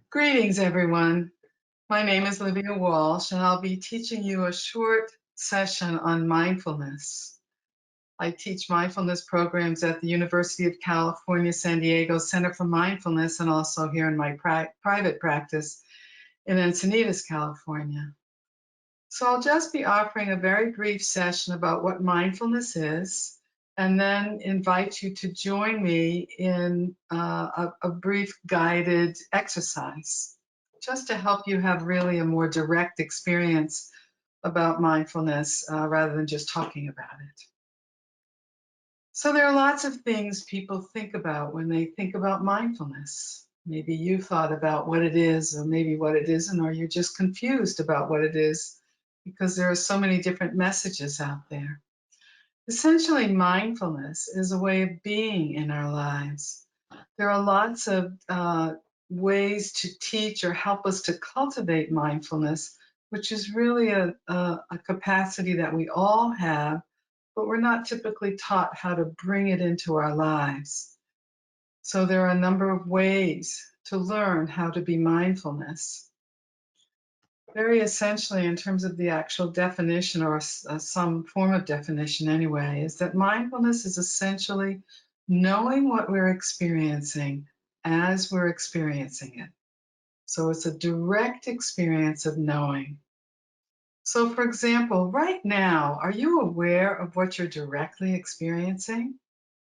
Greetings, everyone. My name is Livia Walsh, and I'll be teaching you a short session on mindfulness. I teach mindfulness programs at the University of California, San Diego Center for Mindfulness, and also here in my private practice in Encinitas, California. So I'll just be offering a very brief session about what mindfulness is, and then invite you to join me in a brief guided exercise, just to help you have really a more direct experience about mindfulness rather than just talking about it. So there are lots of things people think about when they think about mindfulness. Maybe you thought about what it is, or maybe what it isn't, or you're just confused about what it is because there are so many different messages out there. Essentially, mindfulness is a way of being in our lives. There are lots of ways to teach or help us to cultivate mindfulness, which is really a capacity that we all have, but we're not typically taught how to bring it into our lives. So there are a number of ways to learn how to be mindfulness. Very essentially, in terms of the actual definition, or some form of definition anyway, is that mindfulness is essentially knowing what we're experiencing as we're experiencing it. So it's a direct experience of knowing. So, for example, right now, are you aware of what you're directly experiencing?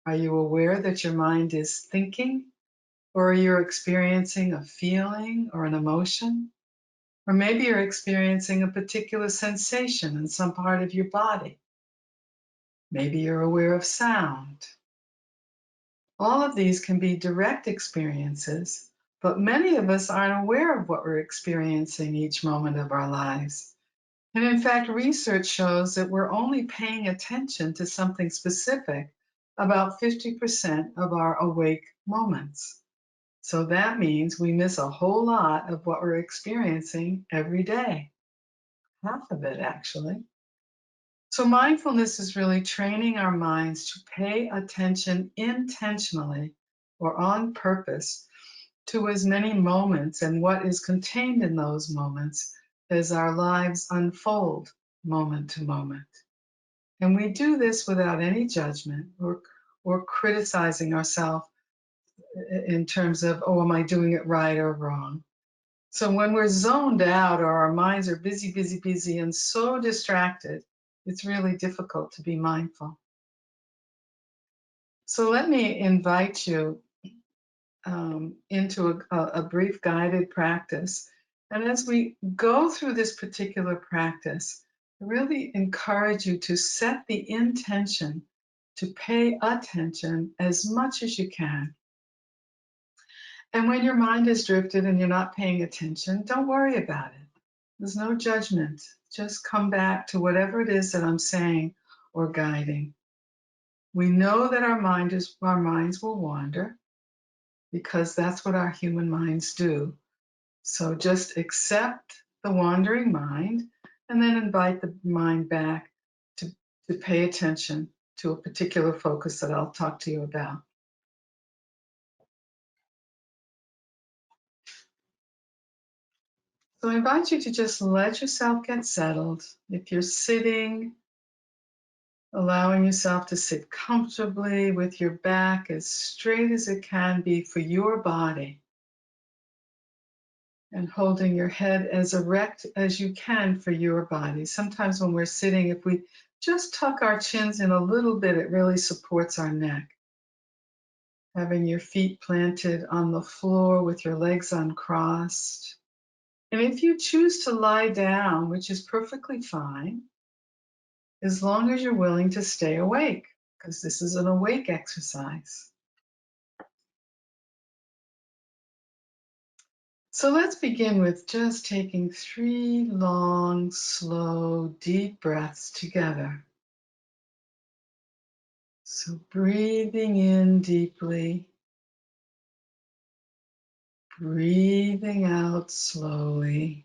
Are you aware that your mind is thinking, or you're experiencing a feeling or an emotion? Or maybe you're experiencing a particular sensation in some part of your body. Maybe you're aware of sound. All of these can be direct experiences, but many of us aren't aware of what we're experiencing each moment of our lives. And in fact, research shows that we're only paying attention to something specific about 50% of our awake moments. So that means we miss a whole lot of what we're experiencing every day. Half of it, actually. So mindfulness is really training our minds to pay attention intentionally or on purpose to as many moments and what is contained in those moments as our lives unfold moment to moment. And we do this without any judgment or criticizing ourselves in terms of, oh, am I doing it right or wrong? So when we're zoned out, or our minds are busy, busy, busy, and so distracted, it's really difficult to be mindful. So let me invite you into a brief guided practice. And as we go through this particular practice, I really encourage you to set the intention to pay attention as much as you can. And when your mind has drifted and you're not paying attention, don't worry about it. There's no judgment. Just come back to whatever it is that I'm saying or guiding. We know that our minds will wander, because that's what our human minds do. So just accept the wandering mind and then invite the mind back to pay attention to a particular focus that I'll talk to you about. So I invite you to just let yourself get settled. If you're sitting, allowing yourself to sit comfortably with your back as straight as it can be for your body, and holding your head as erect as you can for your body. Sometimes when we're sitting, if we just tuck our chins in a little bit, it really supports our neck. Having your feet planted on the floor with your legs uncrossed. And if you choose to lie down, which is perfectly fine, as long as you're willing to stay awake, because this is an awake exercise. So let's begin with just taking 3 long, slow, deep breaths together. So breathing in deeply, breathing out slowly.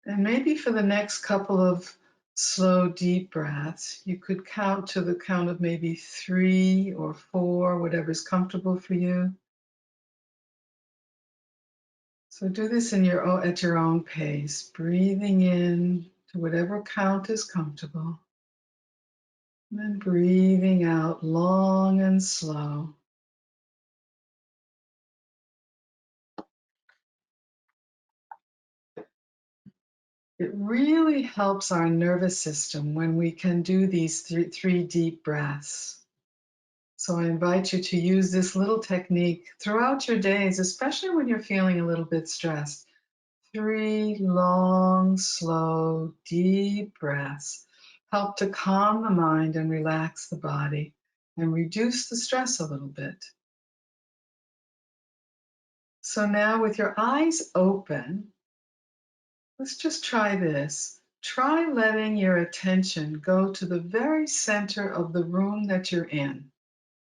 And maybe for the next couple of slow, deep breaths. You could count to the count of maybe 3 or 4, whatever's comfortable for you. So do this at your own pace, breathing in to whatever count is comfortable, and then breathing out long and slow. It really helps our nervous system when we can do these three deep breaths. So I invite you to use this little technique throughout your days, especially when you're feeling a little bit stressed. 3 long, slow, deep breaths help to calm the mind and relax the body and reduce the stress a little bit. So now with your eyes open, let's just try this. Try letting your attention go to the very center of the room that you're in.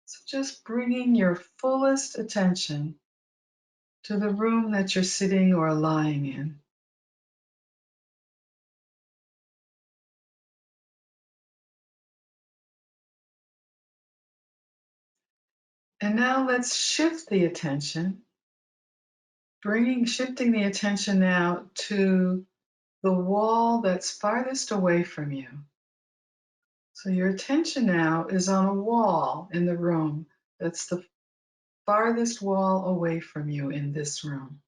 So just bringing your fullest attention to the room that you're sitting or lying in. And now let's shift the attention, shifting the attention now to the wall that's farthest away from you. So your attention now is on a wall in the room that's the farthest wall away from you in this room.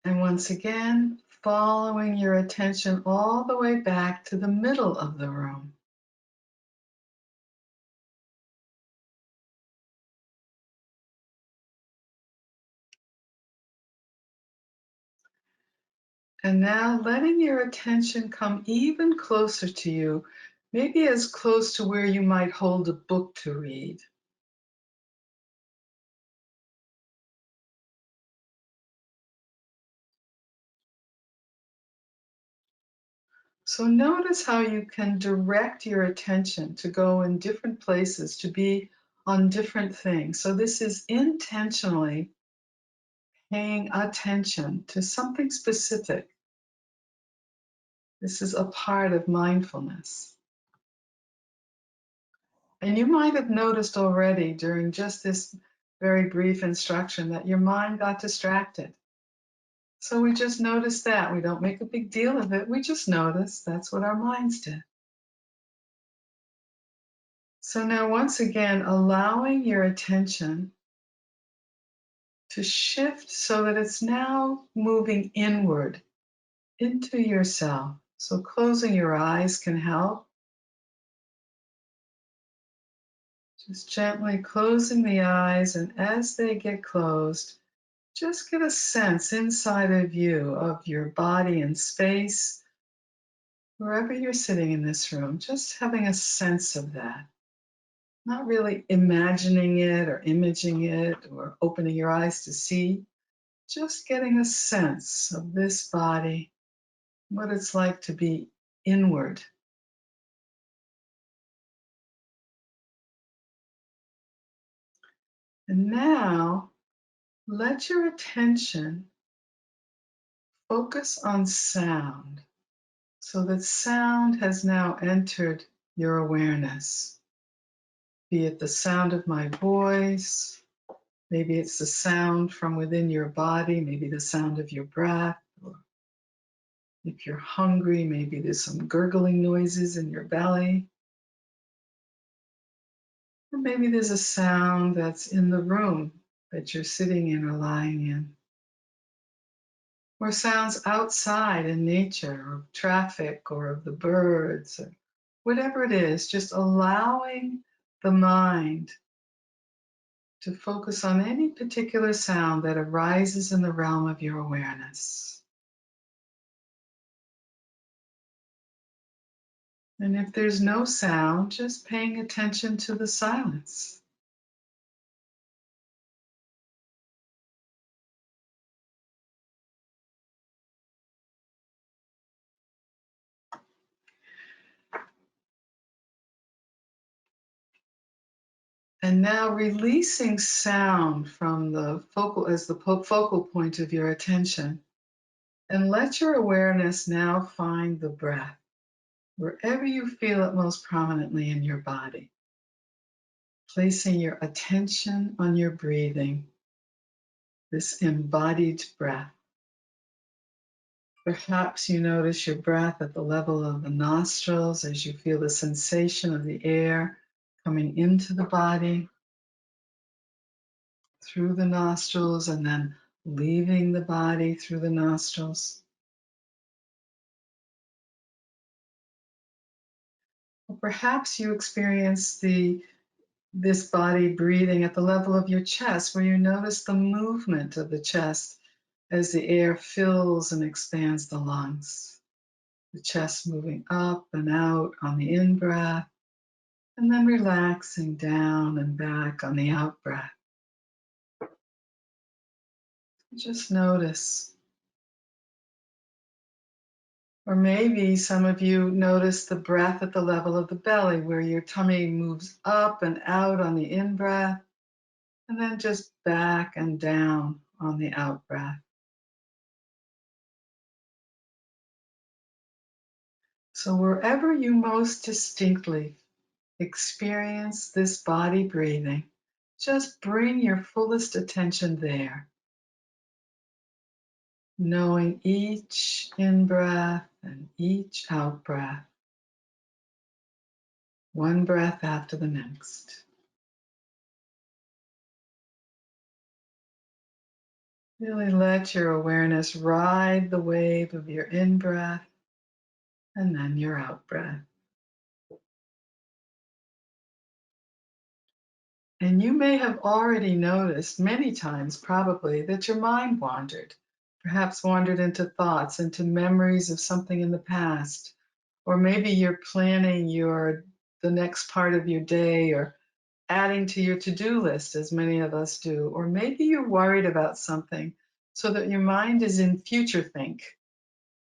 And once again, following your attention all the way back to the middle of the room. And now letting your attention come even closer to you, maybe as close to where you might hold a book to read. So notice how you can direct your attention to go in different places, to be on different things. So this is intentionally paying attention to something specific. This is a part of mindfulness. And you might have noticed already during just this very brief instruction that your mind got distracted. So we just notice that. We don't make a big deal of it. We just notice that's what our minds did. So now, once again, allowing your attention to shift so that it's now moving inward into yourself. So closing your eyes can help. Just gently closing the eyes, and as they get closed, just get a sense inside of you of your body and space, wherever you're sitting in this room, just having a sense of that. Not really imagining it or imaging it or opening your eyes to see, just getting a sense of this body, what it's like to be inward. And now let your attention focus on sound, so that sound has now entered your awareness. Be it the sound of my voice, maybe it's the sound from within your body, maybe the sound of your breath, or if you're hungry, maybe there's some gurgling noises in your belly. Or maybe there's a sound that's in the room that you're sitting in or lying in. Or sounds outside in nature, of traffic or of the birds, or whatever it is, just allowing the mind to focus on any particular sound that arises in the realm of your awareness. And if there's no sound, just paying attention to the silence. And now releasing sound from the focal as the focal point of your attention. And let your awareness now find the breath, wherever you feel it most prominently in your body. Placing your attention on your breathing, this embodied breath. Perhaps you notice your breath at the level of the nostrils as you feel the sensation of the air coming into the body through the nostrils and then leaving the body through the nostrils. Or perhaps you experience this body breathing at the level of your chest, where you notice the movement of the chest as the air fills and expands the lungs. The chest moving up and out on the in-breath, and then relaxing down and back on the out-breath. Just notice. Or maybe some of you notice the breath at the level of the belly, where your tummy moves up and out on the in-breath, and then just back and down on the out-breath. So wherever you most distinctly experience this body breathing, just bring your fullest attention there, knowing each in-breath and each out-breath, one breath after the next. Really let your awareness ride the wave of your in-breath and then your out-breath. And you may have already noticed many times, probably, that your mind wandered, perhaps wandered into thoughts, into memories of something in the past. Or maybe you're planning the next part of your day or adding to your to-do list, as many of us do. Or maybe you're worried about something so that your mind is in future think.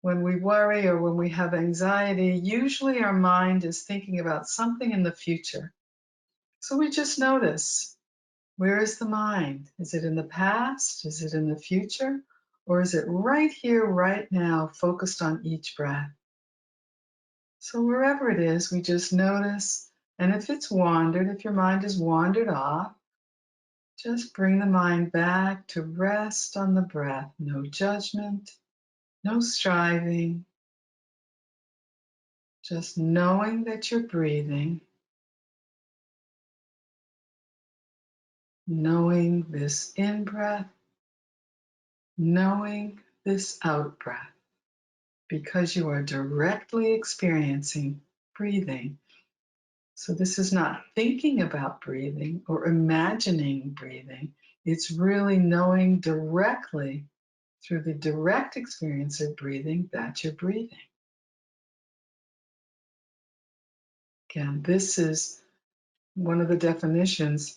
When we worry or when we have anxiety, usually our mind is thinking about something in the future. So we just notice, where is the mind? Is it in the past? Is it in the future? Or is it right here, right now, focused on each breath? So wherever it is, we just notice. And if it's wandered, if your mind has wandered off, just bring the mind back to rest on the breath. No judgment, no striving, just knowing that you're breathing, knowing this in-breath, knowing this out-breath, because you are directly experiencing breathing. So this is not thinking about breathing or imagining breathing. It's really knowing directly through the direct experience of breathing that you're breathing. Again, this is one of the definitions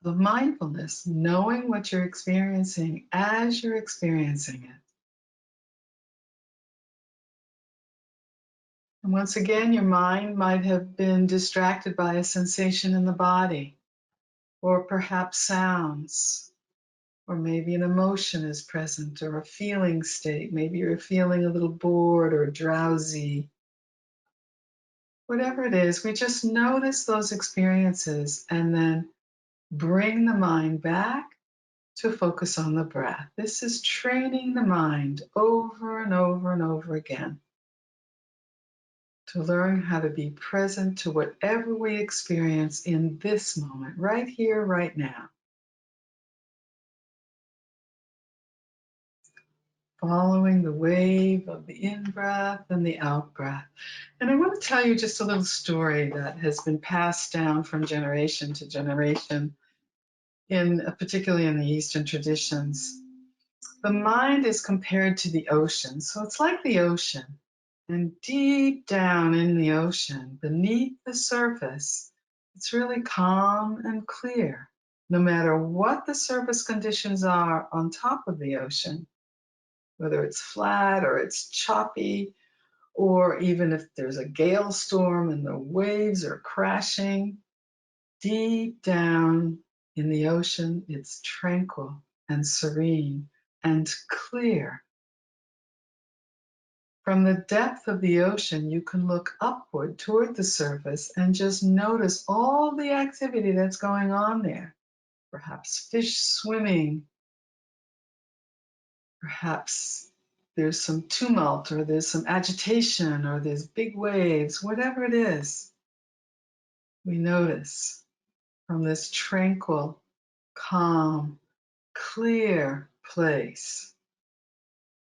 of mindfulness, knowing what you're experiencing as you're experiencing it. And once again, your mind might have been distracted by a sensation in the body, or perhaps sounds, or maybe an emotion is present, or a feeling state. Maybe you're feeling a little bored or drowsy. Whatever it is, we just notice those experiences and then bring the mind back to focus on the breath. This is training the mind over and over and over again to learn how to be present to whatever we experience in this moment, right here, right now. Following the wave of the in-breath and the out-breath. And I want to tell you just a little story that has been passed down from generation to generation, particularly in the Eastern traditions. The mind is compared to the ocean. So it's like the ocean. And deep down in the ocean, beneath the surface, it's really calm and clear, no matter what the surface conditions are on top of the ocean, whether it's flat or it's choppy, or even if there's a gale storm and the waves are crashing. Deep down in the ocean, it's tranquil and serene and clear. From the depth of the ocean, you can look upward toward the surface and just notice all the activity that's going on there. Perhaps fish swimming, perhaps there's some tumult, or there's some agitation, or there's big waves, whatever it is, we notice from this tranquil, calm, clear place.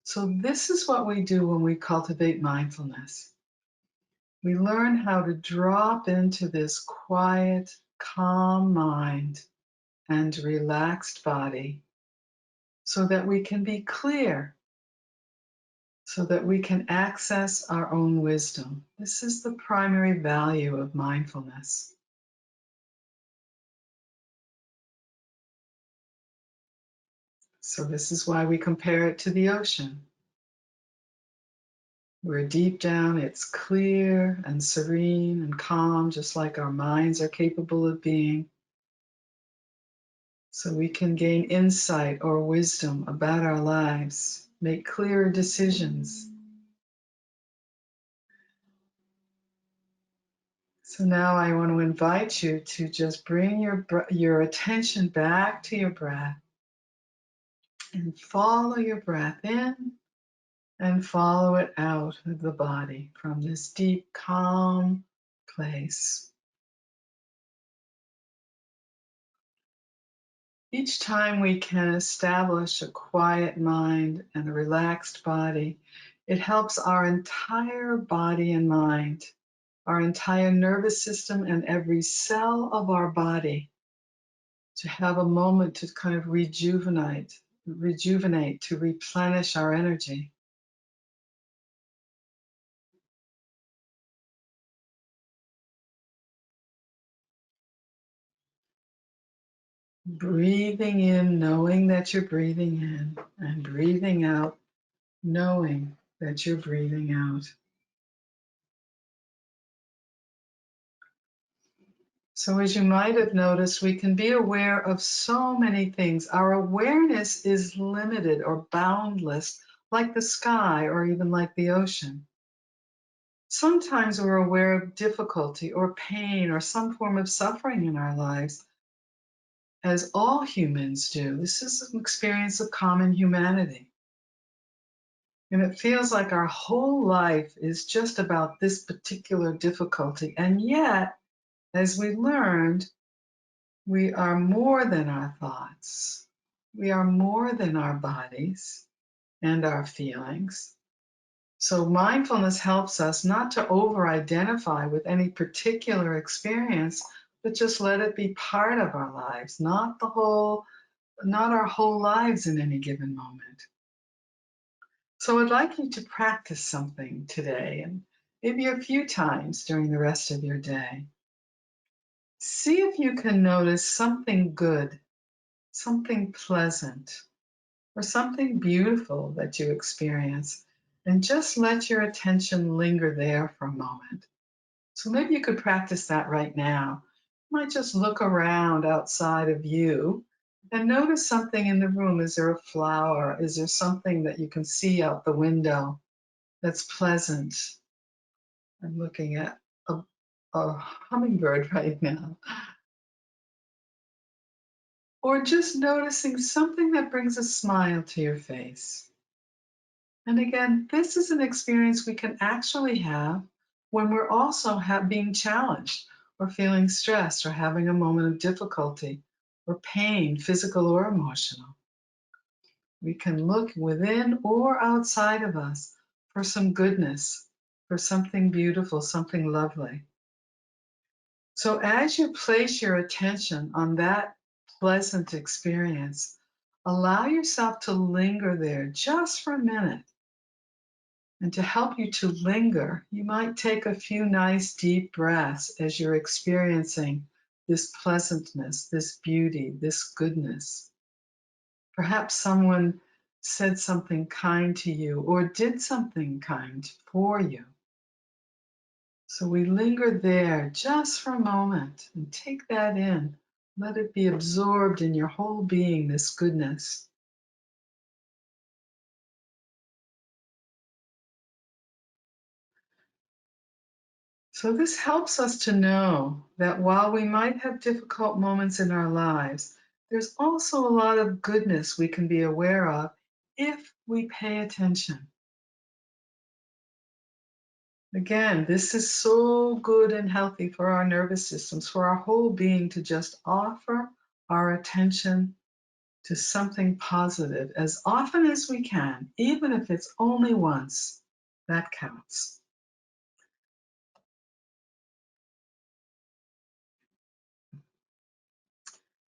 So, this is what we do when we cultivate mindfulness. We learn how to drop into this quiet, calm mind and relaxed body so that we can be clear, so that we can access our own wisdom. This is the primary value of mindfulness. So, this is why we compare it to the ocean, where deep down it's clear and serene and calm, just like our minds are capable of being. So we can gain insight or wisdom about our lives, make clearer decisions. So now I want to invite you to just bring your attention back to your breath and follow your breath in and follow it out of the body from this deep, calm place. Each time we can establish a quiet mind and a relaxed body, it helps our entire body and mind, our entire nervous system, and every cell of our body to have a moment to kind of rejuvenate, to replenish our energy. Breathing in, knowing that you're breathing in, and breathing out, knowing that you're breathing out. So, as you might have noticed, we can be aware of so many things. Our awareness is limited or boundless, like the sky or even like the ocean. Sometimes we're aware of difficulty or pain or some form of suffering in our lives, as all humans do. This is an experience of common humanity. And it feels like our whole life is just about this particular difficulty. And yet, as we learned, we are more than our thoughts. We are more than our bodies and our feelings. So mindfulness helps us not to over-identify with any particular experience, but just let it be part of our lives, not our whole lives in any given moment. So I'd like you to practice something today, and maybe a few times during the rest of your day. See if you can notice something good, something pleasant, or something beautiful that you experience, and just let your attention linger there for a moment. So maybe you could practice that right now. You might just look around outside of you and notice something in the room. Is there a flower? Is there something that you can see out the window that's pleasant? I'm looking at a hummingbird right now. Or just noticing something that brings a smile to your face. And again, this is an experience we can actually have when we're also being challenged or feeling stressed or having a moment of difficulty or pain, physical or emotional. We can look within or outside of us for some goodness, for something beautiful, something lovely. So as you place your attention on that pleasant experience, allow yourself to linger there just for a minute. And to help you to linger, you might take a few nice deep breaths as you're experiencing this pleasantness, this beauty, this goodness. Perhaps someone said something kind to you or did something kind for you. So we linger there just for a moment and take that in. Let it be absorbed in your whole being, this goodness. So this helps us to know that while we might have difficult moments in our lives, there's also a lot of goodness we can be aware of if we pay attention. Again, this is so good and healthy for our nervous systems, for our whole being to just offer our attention to something positive as often as we can, even if it's only once. That counts.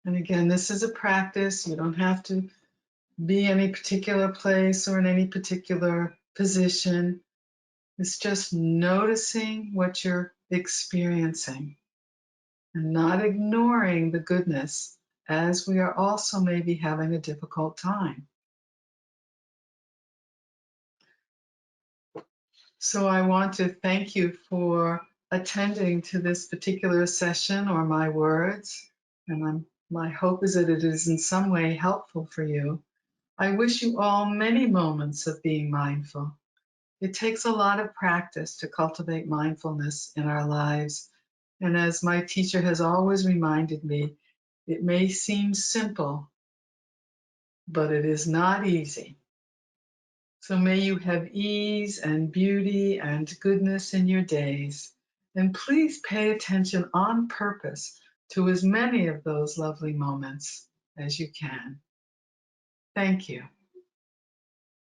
And again, this is a practice. You don't have to be any particular place or in any particular position. It's just noticing what you're experiencing and not ignoring the goodness as we are also maybe having a difficult time. So I want to thank you for attending to this particular session or my words. And my hope is that it is in some way helpful for you. I wish you all many moments of being mindful. It takes a lot of practice to cultivate mindfulness in our lives. And as my teacher has always reminded me, it may seem simple, but it is not easy. So may you have ease and beauty and goodness in your days. And please pay attention on purpose to as many of those lovely moments as you can. Thank you.